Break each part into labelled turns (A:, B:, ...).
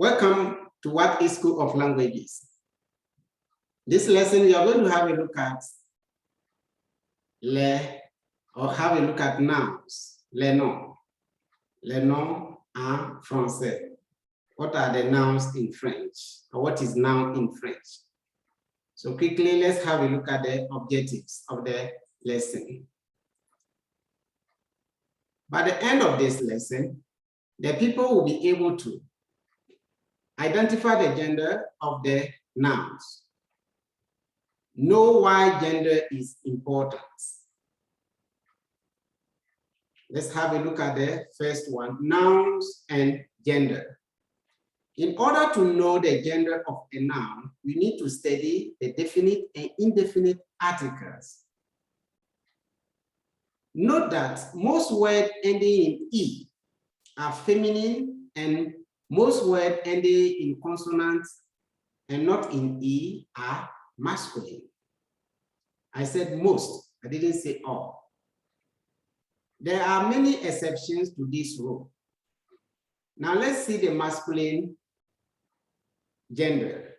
A: Welcome to What is School of Languages. This lesson we are going to have a look at have a look at nouns, les noms en français. What are the nouns in French? Or what is noun in French? So quickly, let's have a look at the objectives of the lesson. By the end of this lesson, the people will be able to identify the gender of the nouns, know why gender is important. Let's have a look at the first one, nouns and gender. In order to know the gender of a noun, we need to study the definite and indefinite articles. Note that most words ending in E are feminine and most words ending in consonants and not in E are masculine. I said most, I didn't say all. There are many exceptions to this rule. Now let's see the masculine gender.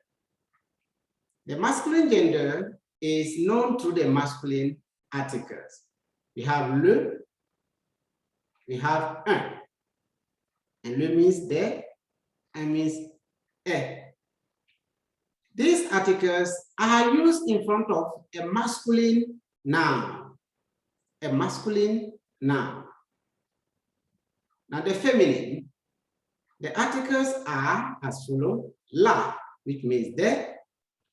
A: The masculine gender is known through the masculine articles. We have le, we have un. And le means de, and means These articles are used in front of a masculine noun. A masculine noun. Now the feminine, the articles are as follows: la, which means de,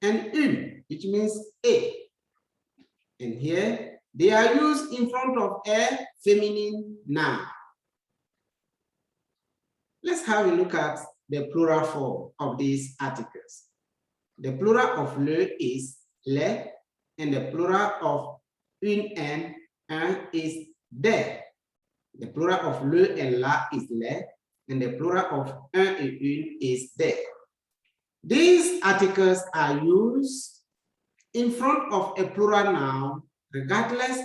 A: and une, which means a. And here they are used in front of a feminine noun. Let's have a look at the plural form of these articles. The plural of le is le, and the plural of une and un is de. The plural of le and la is le, and the plural of un and une is de. These articles are used in front of a plural noun regardless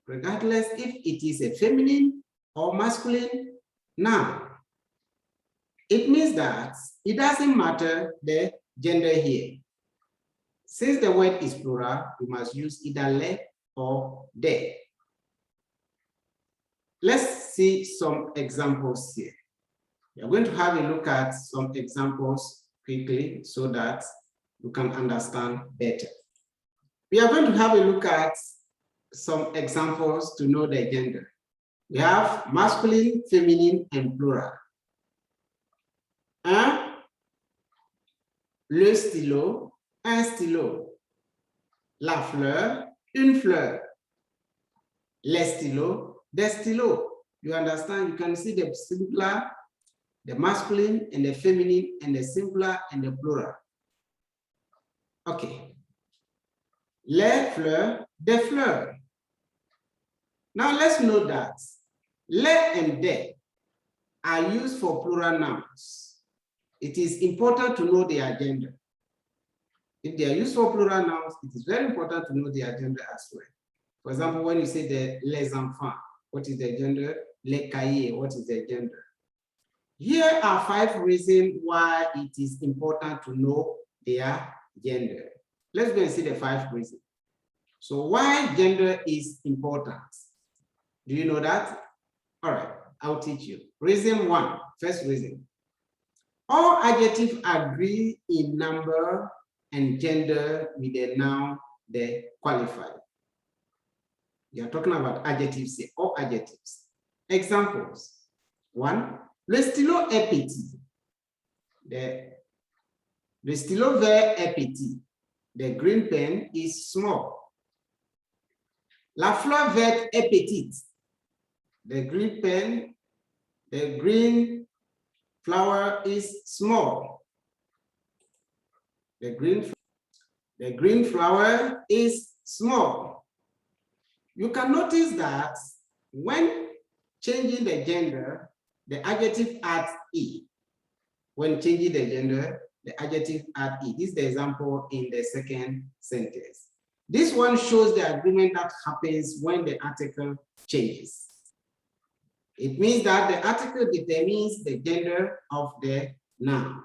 A: if it is a feminine or masculine noun. It means that it doesn't matter the gender here. Since the word is plural, we must use either le or de. Let's see some examples here. We are going to have a look at some examples quickly so that you can understand better. We are going to have a look at some examples to know the gender. We have masculine, feminine, and plural. Un, le stylo, un stylo. La fleur, une fleur. Les stylos, des stylos. You understand? You can see the singular, the masculine, and the feminine, and the singular, and the plural. Okay. Les fleurs, des fleurs. Now let's note that les and de are used for plural nouns. It is important to know their gender. If they are used for plural nouns, it is very important to know their gender as well. For example, when you say les enfants, what is their gender? Les cahiers, what is their gender? Here are 5 reasons why it is important to know their gender. Let's go and see the 5 reasons. So why gender is important? Do you know that? All right, I'll teach you. Reason 1, first reason. All adjectives agree in number and gender with the noun they qualify. We are talking about adjectives here, all adjectives. Examples. 1, le stylo est petit. Le stylo vert est petit. The green pen is small. La fleur verte est petite. The green flower is small. The green flower is small. You can notice that when changing the gender, the adjective adds E. When changing the gender, the adjective adds E. This is the example in the second sentence. This one shows the agreement that happens when the article changes. It means that the article determines the gender of the noun.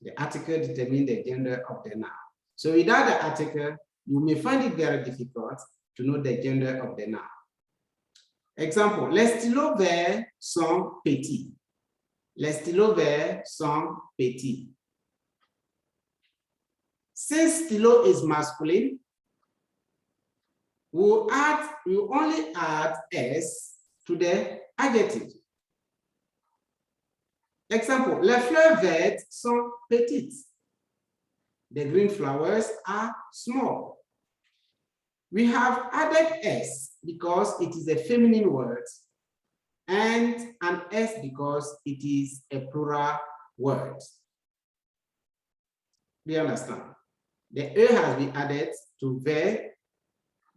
A: The article determines the gender of the noun. So without the article, you may find it very difficult to know the gender of the noun. Example, les stylos verts sont petits. Les stylos verts sont petits. Since stylo is masculine, we only add S to the adjective. Example, les fleurs vertes sont petites. The green flowers are small. We have added S because it is a feminine word and an S because it is a plural word. Do you understand? The E has been added to vert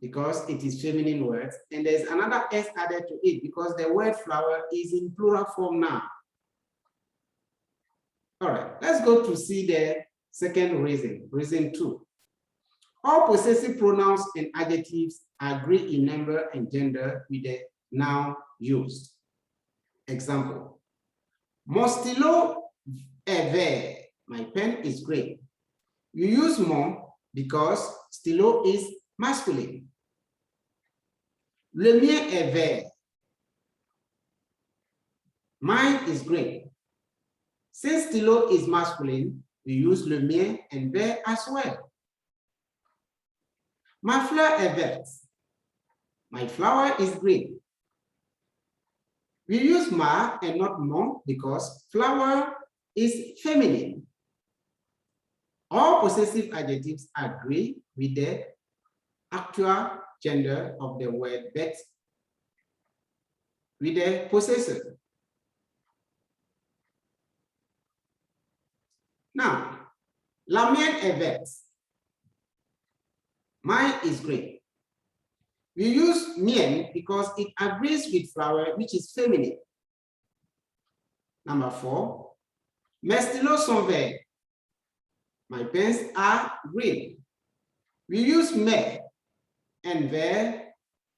A: because it is feminine word, and there's another S added to it because the word flower is in plural form now. All right, let's go to see the second reason, reason 2. All possessive pronouns and adjectives agree in number and gender with the noun used. Example, mon stylo est vert. My pen is green. You use mon because stylo is masculine. Le mien est vert. Mine is green. Since stylo is masculine, we use le mien and vert as well. Ma fleur est verte. My flower is green. We use ma and not mon because flower is feminine. All possessive adjectives agree with the actual gender of the word vert with the possessor. Now, la mienne est verte. Mine is green. We use mien because it agrees with flower, which is feminine. Number 4, mes stylos sont verts. My pens are green. We use me and vert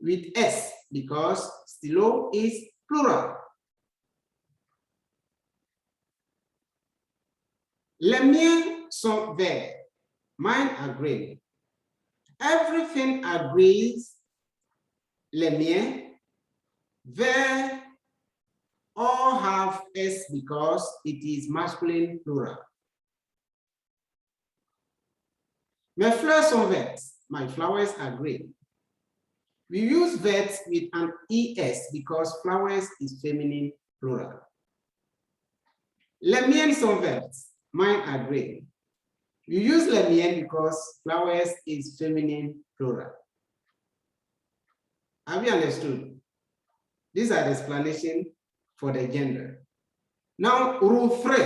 A: with S because stylo is plural. Les miens sont verts. Mine are green. Everything agrees. Les miens, vert, all have S because it is masculine plural. Mes fleurs sont vertes. My flowers are green. We use vert with an ES because flowers is feminine plural. Les miennes sont vertes. Mine are green. We use les miennes because flowers is feminine plural. Have you understood? These are the explanation for the gender. Now, rule 3,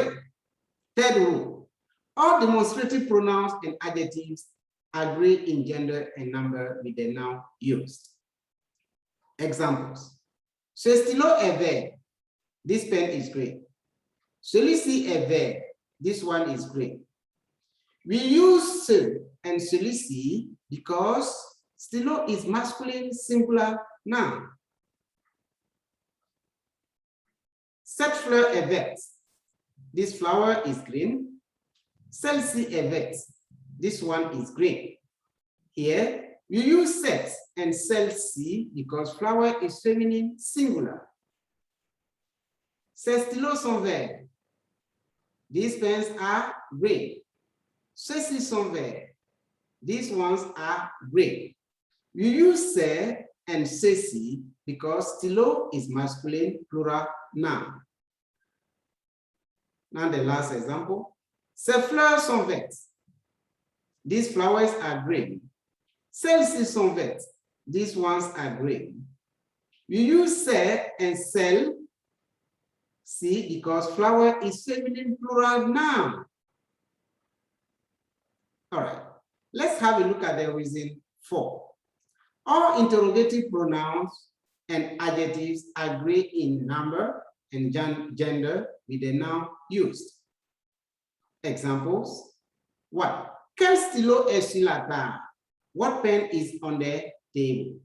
A: third rule. All demonstrative pronouns and adjectives agree in gender and number with the noun used. Examples. Ce stylo est vert. This pen is green. Celui-ci est vert. This one is green. We use ce and celui-ci because stylo is masculine singular noun. Cette fleur est verte. This flower is green. Celle-ci est verte. This one is green. Here, you use cette and celle-ci because flower is feminine singular. Ces stylos sont verts. These pens are green. Ceux-ci sont verts. These ones are green. You use ce and ceci because stylo is masculine plural noun. Now the last example. Ces fleurs sont vertes. These flowers are green. Celles-ci sont vertes. These ones are green. You use ce and celle-ci because flower is feminine plural noun. All right, let's have a look at the reason 4. All interrogative pronouns and adjectives agree in number and gender with the noun used. Examples. 1. Quel stylo est sur la table? What pen is on the table?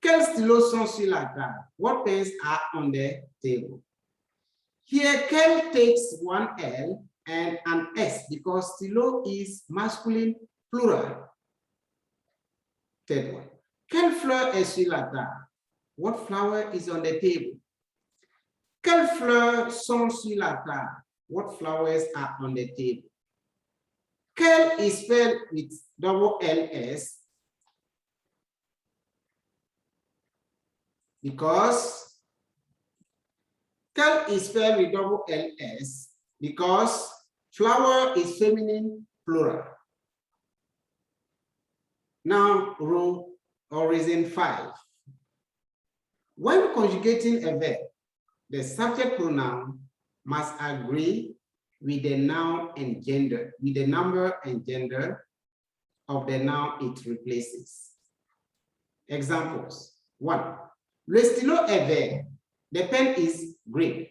A: Quels stylos sont sur la table? What pens are on the table? Here, quel takes one L and an S because stylo is masculine plural. Third one. Quelle fleur est sur la table? What flower is on the table? Quelles fleurs sont sur la table? What flowers are on the table? Quel is spelled with double LS because quel is spelled with double LS because flower is feminine plural. Now, rule or reason 5. When conjugating a verb, the subject pronoun must agree with the noun and gender, with the number and gender of the noun it replaces. Examples. 1. Le stylo est vert. The pen is green.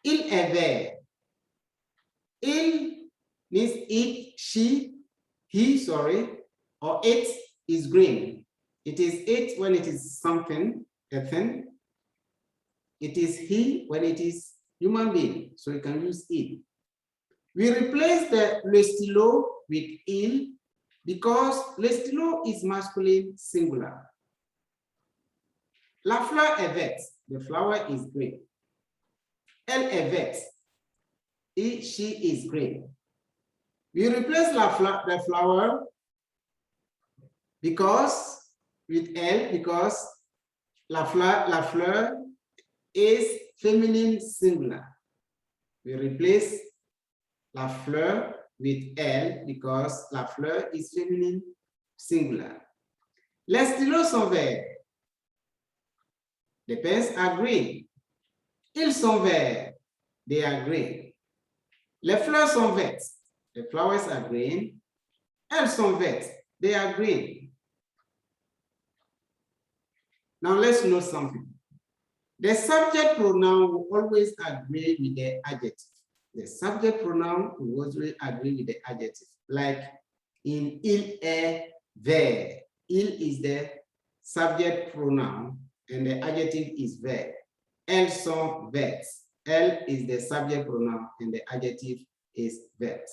A: Il est vert. Il means it, she, he, sorry, or it is green. It is it when it is something, a thing. It is he when it is human being, so you can use it. We replace the le stylo with il because le stylo is masculine singular. La fleur est verte, the flower is green. Elle est verte, she is green. We replace the flower because with elle because la fleur is feminine singular. We replace la fleur with elle because la fleur is feminine singular. Les stylos sont verts. The pens are green. Ils sont verts. They are green. Les fleurs sont vertes. The flowers are green. Elles sont vertes. They are green. Now let's know something. The subject pronoun will always agree with the adjective. The subject pronoun will always agree with the adjective. Like in il est vert. Il is the subject pronoun and the adjective is vert. Elles sont vertes. Elle is the subject pronoun and the adjective is vert.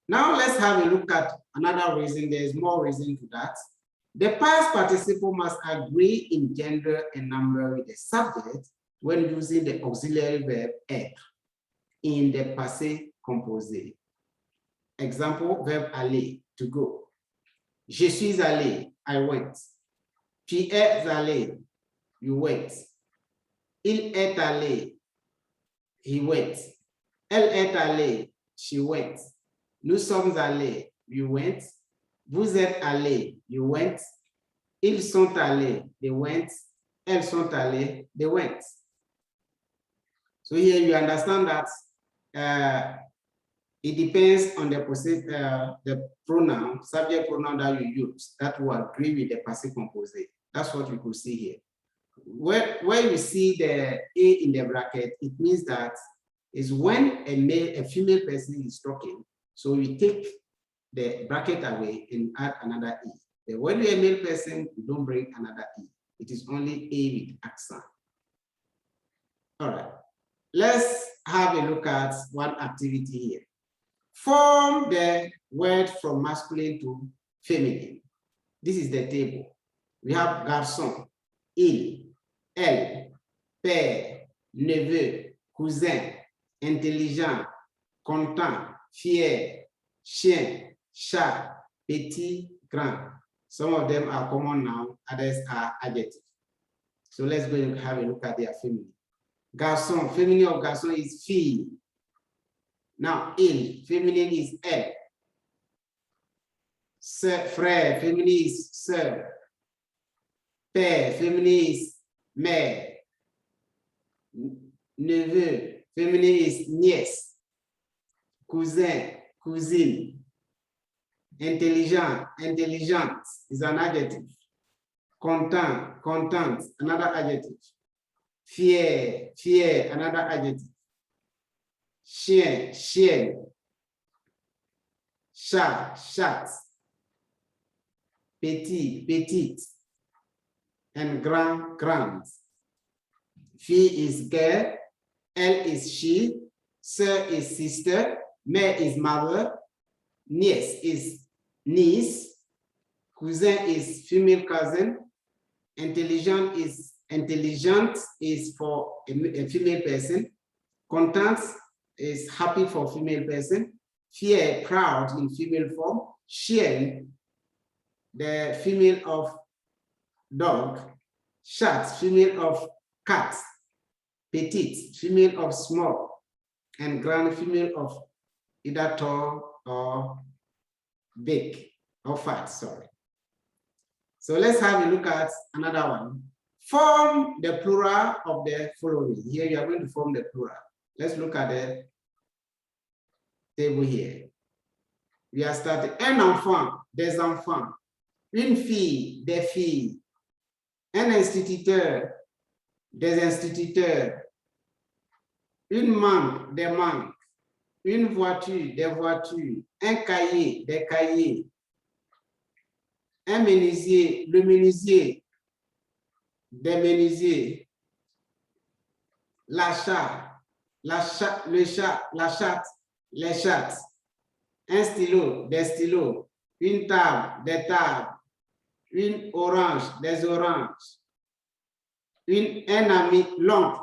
A: Now let's have a look at another reason. There is more reason to that. The past participle must agree in gender and number with the subject when using the auxiliary verb être in the passé composé. Example, verb aller, to go. Je suis allé, I went. Tu es allé, you went. Il est allé, he went. Elle est allée, she went. Nous sommes allés, we went. Vous êtes allés, you went. Ils sont allés, they went. Elles sont allées, they went. So here you understand that it depends on the pronoun, subject pronoun that you use, that will agree with the passé composé. That's what you could see here. Where you see the A in the bracket, it means that is when a female person is talking. So you take the bracket away and add another E. Then when you're a male person, you don't bring another E. It is only A with accent. All right. Let's have a look at one activity here. Form the word from masculine to feminine. This is the table. We have garçon, il, elle, père, neveu, cousin, intelligent, content, fier, chien, chat, petit, grand. Some of them are common nouns, others are adjectives. So let's go and have a look at their feminine. Garçon, feminine of garçon is fille. Now, il, feminine is elle. Frère, feminine is sœur. Père, feminine is mère. Neveu, feminine is nièce. Cousin, cousine. Intelligent, intelligente is an adjective. Content, content, another adjective. Fier, fier, another adjective. Chien, chien. Chat, chat. Petit, petite. And grand, grand. Fille is girl, elle is she, sœur is sister, mère is mother, niece is niece, cousin is female cousin, intelligent is for a female person, content is happy for female person, fier, proud in female form, chien, the female of dog, chat, female of cat, petite, female of small, and grand, female of either tall or big or fat, sorry. So let's have a look at another one. Form the plural of the following. Here you are going to form the plural. Let's look at the table here. We are starting. Un enfant, des enfants. Une fille, des filles. Un instituteur, des instituteurs. Une mangue, des mangues. Une voiture, des voitures. Un cahier, des cahiers. Un menuisier, le menuisier, des menuisiers. La chatte, le chat, la chatte, les chattes. Un stylo, des stylos. Une table, des tables. Une orange, des oranges. Un ami, l'oncle,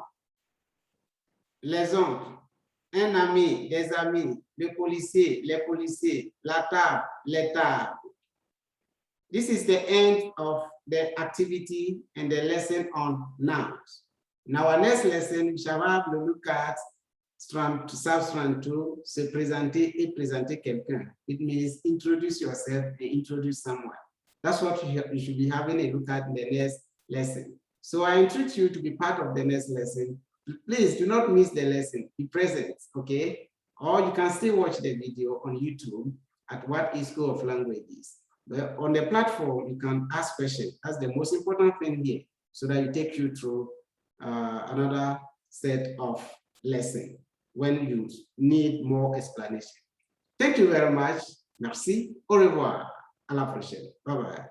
A: les oncles. Un ami, des amis. Le policier, les policiers. La table, les tables. This is the end of the activity and the lesson on nouns. In our next lesson, we shall have a look at substrand 2, se présenter et présenter quelqu'un. It means introduce yourself and introduce someone. That's what you should be having a look at in the next lesson. So I entreat you to be part of the next lesson. Please do not miss the lesson. Be present, okay? Or you can still watch the video on YouTube at What is School of Languages. But on the platform, you can ask questions. That's the most important thing here, so that you take you through another set of lessons when you need more explanation. Thank you very much. Merci. Au revoir. À la prochaine. Bye bye.